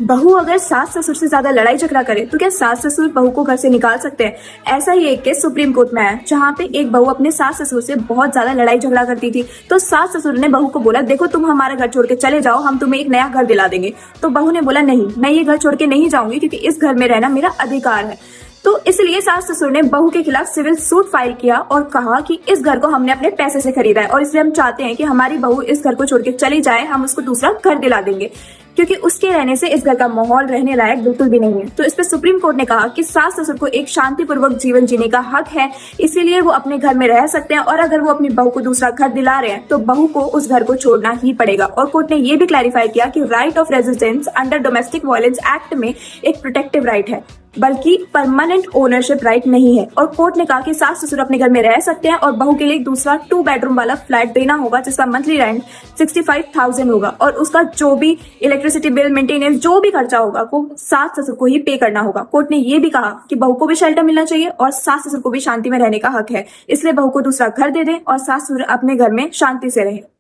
बहू अगर सास ससुर से ज्यादा लड़ाई झगड़ा करे तो क्या सास ससुर बहू को घर से निकाल सकते हैं? ऐसा ही एक केस सुप्रीम कोर्ट में आया, जहाँ पे एक बहू अपने सास ससुर से बहुत ज्यादा लड़ाई झगड़ा करती थी। तो सास ससुर ने बहू को बोला, देखो तुम हमारा घर छोड़ के चले जाओ, हम तुम्हें एक नया घर दिला देंगे। तो बहू ने बोला, नहीं, मैं ये घर छोड़ के नहीं जाऊंगी, क्योंकि इस घर में रहना मेरा अधिकार है। तो इसलिए सास ससुर ने बहू के खिलाफ सिविल सूट फाइल किया और कहा कि इस घर को हमने अपने पैसे से खरीदा है और इसलिए हम चाहते हैं कि हमारी बहू इस घर को छोड़ के चली जाए, हम उसको दूसरा घर दिला देंगे, क्योंकि उसके रहने से इस घर का माहौल रहने लायक बिल्कुल भी नहीं है। तो इस पे सुप्रीम कोर्ट ने कहा कि सास ससुर को एक शांतिपूर्वक जीवन जीने का हक है, इसीलिए वो अपने घर में रह सकते हैं, और अगर वो अपनी बहू को दूसरा घर दिला रहे हैं तो बहू को उस घर को छोड़ना ही पड़ेगा। और कोर्ट ने ये भी क्लैरिफाई किया कि right of residence under domestic violence act में एक प्रोटेक्टिव राइट है, बल्कि परमानेंट ओनरशिप राइट नहीं है। और कोर्ट ने कहा कि सास ससुर अपने घर में रह सकते हैं और बहू के लिए एक दूसरा 2 बेडरूम वाला फ्लैट देना होगा, जिसका मंथली रेंट 65,000 होगा, और उसका जो भी इलेक्ट्रिसिटी बिल, मेंटेनेंस, जो भी खर्चा होगा वो सास ससुर को ही पे करना होगा। कोर्ट ने ये भी कहा कि बहू को भी शेल्टर मिलना चाहिए और सास ससुर को भी शांति में रहने का हक है, इसलिए बहू को दूसरा घर दे दें और सास ससुर अपने घर में शांति से रहे।